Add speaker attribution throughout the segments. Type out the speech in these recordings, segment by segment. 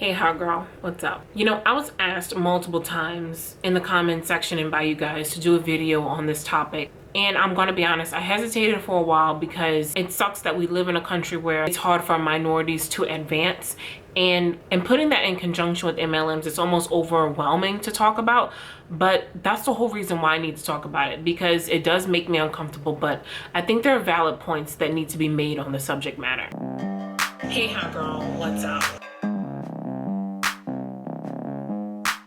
Speaker 1: Hey hot girl, what's up? You know, I was asked multiple times in the comment section and by you guys to do a video on this topic. And I'm gonna be honest, I hesitated for a while because it sucks that we live in a country where it's hard for minorities to advance. And putting that in conjunction with MLMs, it's almost overwhelming to talk about. But that's the whole reason why I need to talk about it, because it does make me uncomfortable. But I think there are valid points that need to be made on the subject matter. Hey hot girl, what's up?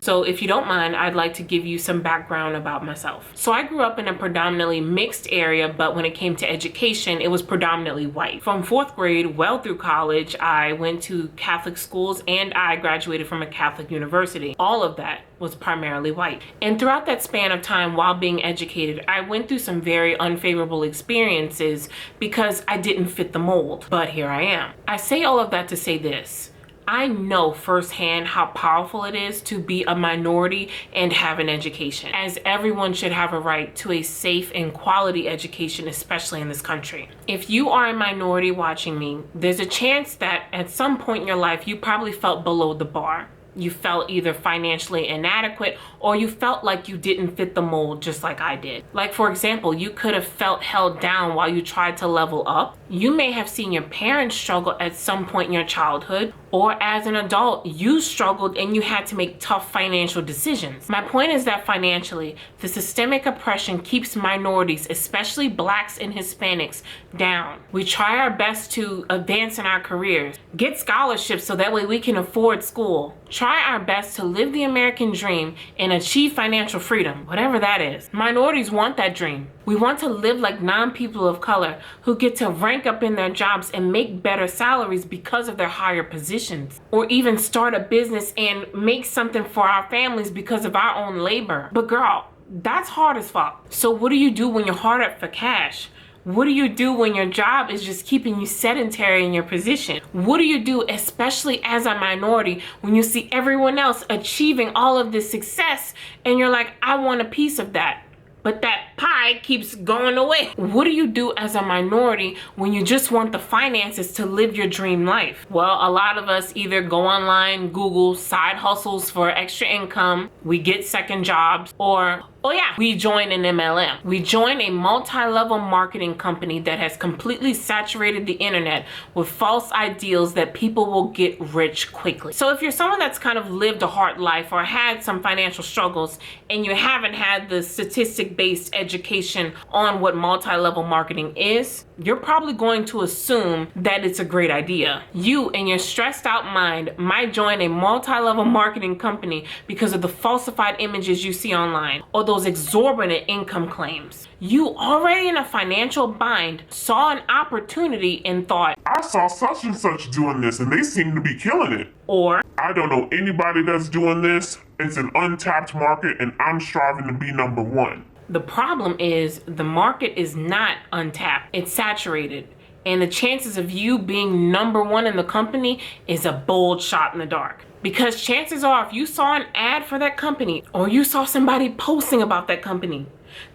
Speaker 1: So if you don't mind, I'd like to give you some background about myself. So I grew up in a predominantly mixed area, but when it came to education, it was predominantly white. From 4th grade well through college, I went to Catholic schools and I graduated from a Catholic university. All of that was primarily white. And throughout that span of time while being educated, I went through some very unfavorable experiences because I didn't fit the mold. But here I am. I say all of that to say this. I know firsthand how powerful it is to be a minority and have an education, as everyone should have a right to a safe and quality education, especially in this country. If you are a minority watching me, there's a chance that at some point in your life, you probably felt below the bar. You felt either financially inadequate or you felt like you didn't fit the mold, just like I did. Like, for example, you could have felt held down while you tried to level up. You may have seen your parents struggle at some point in your childhood, or as an adult, you struggled and you had to make tough financial decisions. My point is that financially, the systemic oppression keeps minorities, especially Blacks and Hispanics, down. We try our best to advance in our careers, get scholarships so that way we can afford school. Try our best to live the American dream and achieve financial freedom, whatever that is. Minorities want that dream. We want to live like non-people of color who get to rank up in their jobs and make better salaries because of their higher positions, or even start a business and make something for our families because of our own labor. But girl, that's hard as fuck. So what do you do when you're hard up for cash? What do you do when your job is just keeping you sedentary in your position? What do you do, especially as a minority, when you see everyone else achieving all of this success and you're like, I want a piece of that, but that pie keeps going away? What do you do as a minority when you just want the finances to live your dream life? Well, a lot of us either go online, Google side hustles for extra income, we get second jobs, or oh yeah, we join an MLM. We join a multi-level marketing company that has completely saturated the internet with false ideals that people will get rich quickly. So if you're someone that's kind of lived a hard life or had some financial struggles and you haven't had the statistic-based education on what multi-level marketing is, you're probably going to assume that it's a great idea. You and your stressed out mind might join a multi-level marketing company because of the falsified images you see online or those exorbitant income claims. You, already in a financial bind, saw an opportunity and thought,
Speaker 2: I saw such and such doing this and they seem to be killing it.
Speaker 1: Or,
Speaker 2: I don't know anybody that's doing this. It's an untapped market and I'm striving to be number one.
Speaker 1: the problem is the market is not untapped, it's saturated. And the chances of you being number one in the company is a bold shot in the dark. Because chances are, if you saw an ad for that company or you saw somebody posting about that company,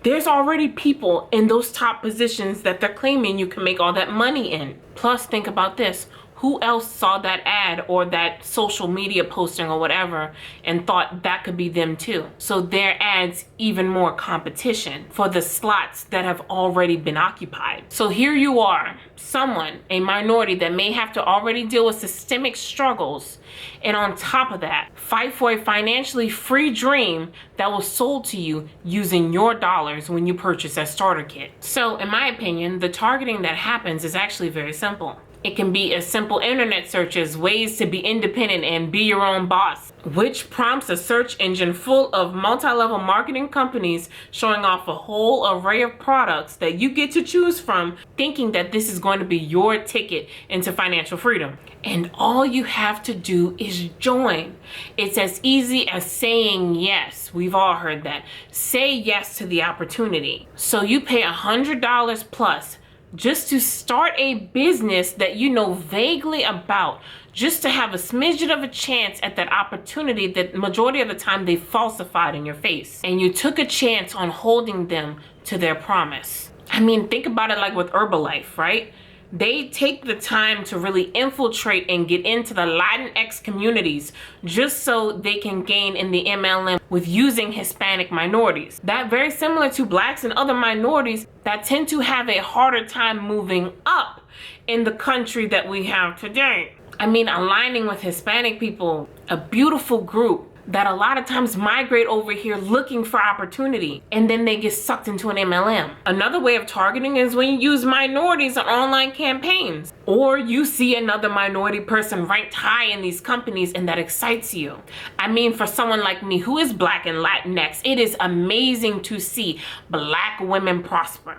Speaker 1: there's already people in those top positions that they're claiming you can make all that money in. Plus, think about this. Who else saw that ad or that social media posting or whatever and thought that could be them too? So there adds even more competition for the slots that have already been occupied. So here you are, someone, a minority that may have to already deal with systemic struggles, and on top of that, fight for a financially free dream that was sold to you using your dollars when you purchase that starter kit. So in my opinion, the targeting that happens is actually very simple. It can be as simple internet search as ways to be independent and be your own boss, which prompts a search engine full of multi-level marketing companies showing off a whole array of products that you get to choose from, thinking that this is going to be your ticket into financial freedom. And all you have to do is join. It's as easy as saying yes. We've all heard that. Say yes to the opportunity. So you pay $100 plus just to start a business that you know vaguely about, just to have a smidgen of a chance at that opportunity that majority of the time they falsified in your face. And you took a chance on holding them to their promise. I mean, think about it like with Herbalife, right? They take the time to really infiltrate and get into the Latinx communities just so they can gain in the MLM with using Hispanic minorities. That very similar to blacks and other minorities that tend to have a harder time moving up in the country that we have today. I mean, aligning with Hispanic people, a beautiful group that a lot of times migrate over here looking for opportunity, and then they get sucked into an MLM. Another way of targeting is when you use minorities on online campaigns, or you see another minority person ranked high in these companies and that excites you. I mean, for someone like me who is black and Latinx, it is amazing to see black women prosper.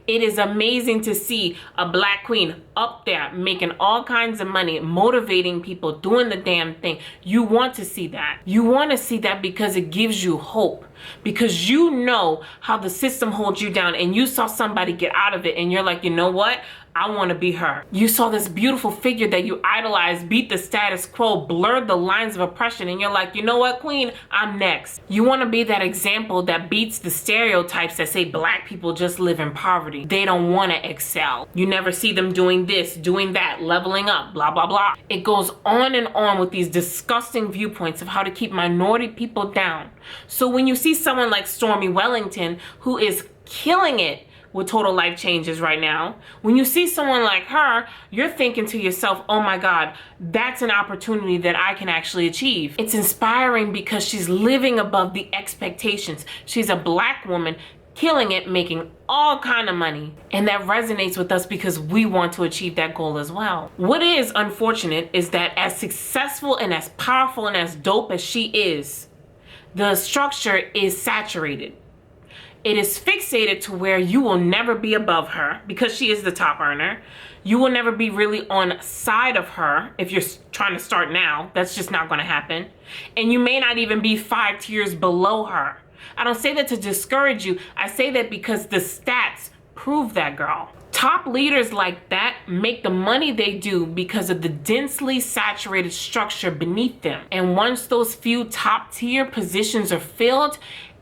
Speaker 1: It is amazing to see a black queen up there making all kinds of money, motivating people, doing the damn thing. You want to see that. You want to see that because it gives you hope. Because you know how the system holds you down and you saw somebody get out of it and you're like, you know what? I want to be her. You saw this beautiful figure that you idolized beat the status quo, blurred the lines of oppression, and you're like, you know what, queen? I'm next. You want to be that example that beats the stereotypes that say black people just live in poverty. They don't want to excel. You never see them doing this, doing that, leveling up, blah, blah, blah. It goes on and on with these disgusting viewpoints of how to keep minority people down. So when you see someone like Stormy Wellington, who is killing it with total life changes right now, when you see someone like her, you're thinking to yourself, oh my God, that's an opportunity that I can actually achieve. It's inspiring because she's living above the expectations. She's a black woman killing it, making all kind of money. And that resonates with us because we want to achieve that goal as well. What is unfortunate is that as successful and as powerful and as dope as she is, the structure is saturated. It is fixated to where you will never be above her because she is the top earner. You will never be really on side of her if you're trying to start now. That's just not going to happen. And you may not even be 5 tiers below her. I don't say that to discourage you. I say that because the stats prove that, girl. Top leaders like that make the money they do because of the densely saturated structure beneath them. And once those few top tier positions are filled,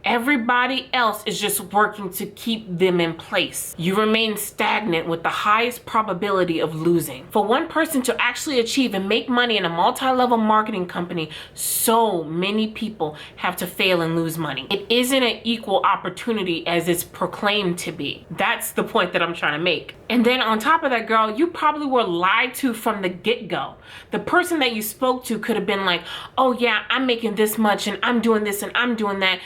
Speaker 1: everybody else is just working to keep them in place. You remain stagnant with the highest probability of losing. For one person to actually achieve and make money in a multi-level marketing company, so many people have to fail and lose money. It isn't an equal opportunity as it's proclaimed to be. That's the point that I'm trying to make. And then on top of that, girl, you probably were lied to from the get-go. The person that you spoke to could have been like, oh yeah, I'm making this much and I'm doing this and I'm doing that.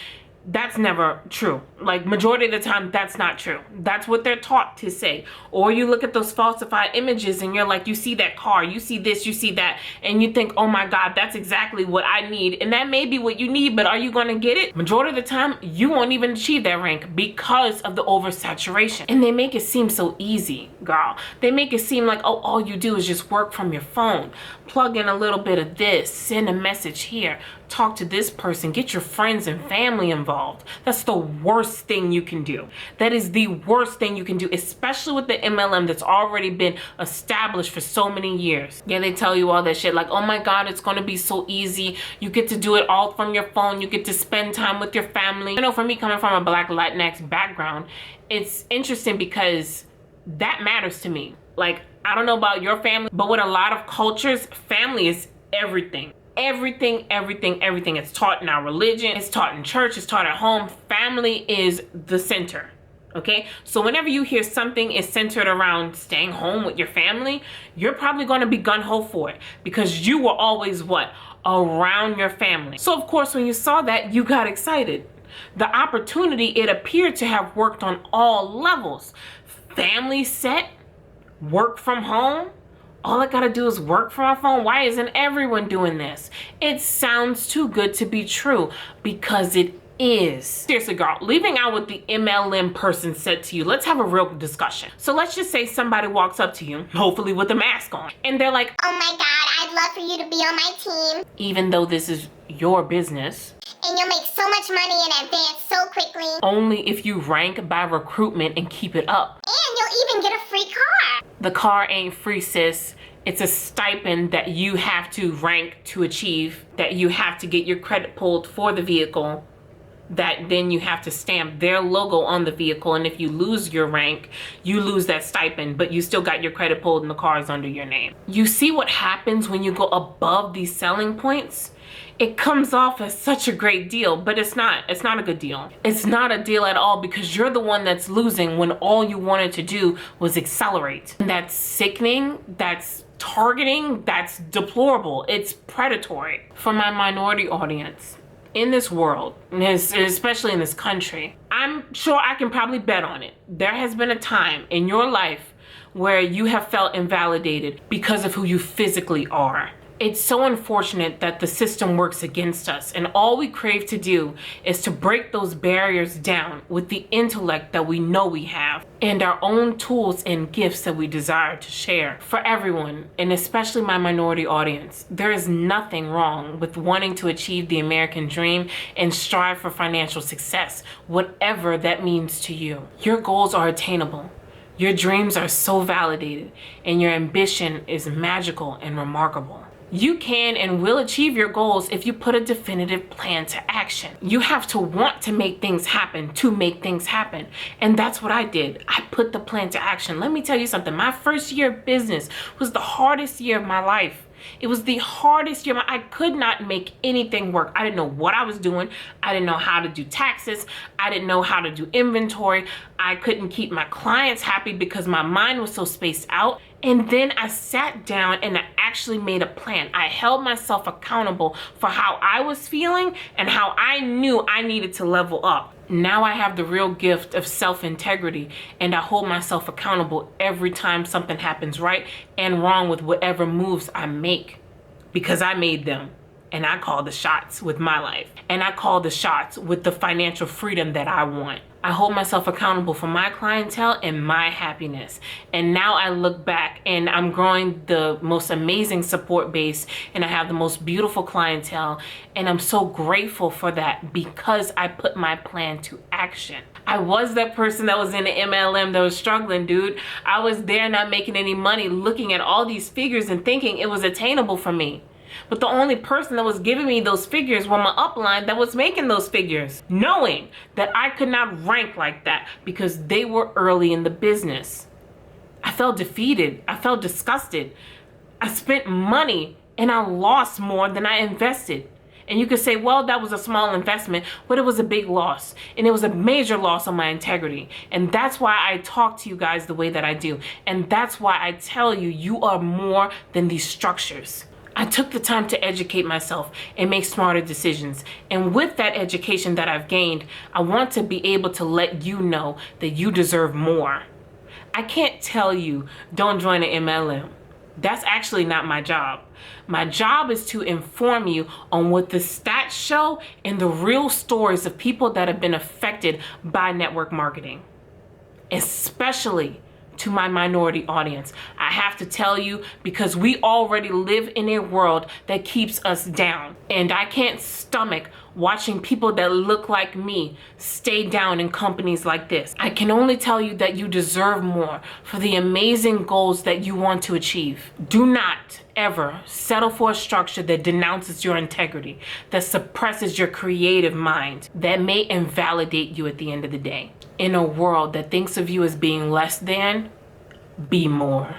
Speaker 1: That's never true. Like, majority of the time, that's not true. That's what they're taught to say. Or you look at those falsified images and you're like, you see that car, you see this, you see that, and you think, oh my God, that's exactly what I need. And that may be what you need, but are you gonna get it? Majority of the time, you won't even achieve that rank because of the oversaturation. And they make it seem so easy, girl. They make it seem like, oh, all you do is just work from your phone, plug in a little bit of this, send a message here, talk to this person, get your friends and family involved. That's the worst thing you can do. That is the worst thing you can do, especially with the MLM that's already been established for so many years. Yeah, they tell you all that shit like, oh my God, it's gonna be so easy. You get to do it all from your phone. You get to spend time with your family. I know for me, coming from a Black Latinx background, it's interesting because that matters to me. Like, I don't know about your family, but with a lot of cultures, family is everything. Everything. It's taught in our religion, it's taught in church, it's taught at home. Family is the center, okay? So whenever you hear something is centered around staying home with your family, you're probably going to be gung-ho for it because you were always what? Around your family. So of course, when you saw that, you got excited. The opportunity, it appeared to have worked on all levels. Family set, work from home. All I gotta do is work from my phone. Why isn't everyone doing this? It sounds too good to be true because it is. Seriously, girl, leaving out what the MLM person said to you, let's have a real discussion. So let's just say somebody walks up to you, hopefully with a mask on, and they're like,
Speaker 3: oh my God, I'd love for you to be on my team.
Speaker 1: Even though this is your business.
Speaker 3: And you'll make so much money in advance so quickly.
Speaker 1: Only if you rank by recruitment and keep it up.
Speaker 3: And you'll even get a free car.
Speaker 1: The car ain't free, sis. It's a stipend that you have to rank to achieve, that you have to get your credit pulled for the vehicle. that then you have to stamp their logo on the vehicle. And if you lose your rank, you lose that stipend, but you still got your credit pulled and the car is under your name. You see what happens when you go above these selling points? It comes off as such a great deal, but it's not a good deal. It's not a deal at all, because you're the one that's losing when all you wanted to do was accelerate. And that's sickening, that's targeting, that's deplorable, it's predatory. For my minority audience, in this world, especially in this country, I'm sure I can probably bet on it. There has been a time in your life where you have felt invalidated because of who you physically are. It's so unfortunate that the system works against us, and all we crave to do is to break those barriers down with the intellect that we know we have and our own tools and gifts that we desire to share. For everyone, and especially my minority audience, there is nothing wrong with wanting to achieve the American dream and strive for financial success, whatever that means to you. Your goals are attainable. Your dreams are so validated, and your ambition is magical and remarkable. You can and will achieve your goals if you put a definitive plan to action. You have to want to make things happen to make things happen. And that's what I did. I put the plan to action. Let me tell you something. My first year of business was the hardest year of my life. It was the hardest year. I could not make anything work. I didn't know what I was doing. I didn't know how to do taxes. I didn't know how to do inventory. I couldn't keep my clients happy because my mind was so spaced out. And then I sat down and I actually made a plan. I held myself accountable for how I was feeling and how I knew I needed to level up. Now I have the real gift of self-integrity, and I hold myself accountable every time something happens right and wrong with whatever moves I make, because I made them. And I call the shots with my life. And I call the shots with the financial freedom that I want. I hold myself accountable for my clientele and my happiness. And now I look back and I'm growing the most amazing support base, and I have the most beautiful clientele. And I'm so grateful for that because I put my plan to action. I was that person that was in the MLM that was struggling, dude. I was there not making any money, looking at all these figures and thinking it was attainable for me. But the only person that was giving me those figures were my upline that was making those figures, knowing that I could not rank like that because they were early in the business. I felt defeated. I felt disgusted. I spent money and I lost more than I invested. And you could say, well, that was a small investment, but it was a big loss. And it was a major loss on my integrity. And that's why I talk to you guys the way that I do. And that's why I tell you, you are more than these structures. I took the time to educate myself and make smarter decisions. And with that education that I've gained, I want to be able to let you know that you deserve more. I can't tell you, don't join an MLM. That's actually not my job. My job is to inform you on what the stats show and the real stories of people that have been affected by network marketing, especially to my minority audience. I have to tell you because we already live in a world that keeps us down. And I can't stomach watching people that look like me stay down in companies like this. I can only tell you that you deserve more for the amazing goals that you want to achieve. Do not ever settle for a structure that denounces your integrity, that suppresses your creative mind, that may invalidate you at the end of the day. In a world that thinks of you as being less than, be more.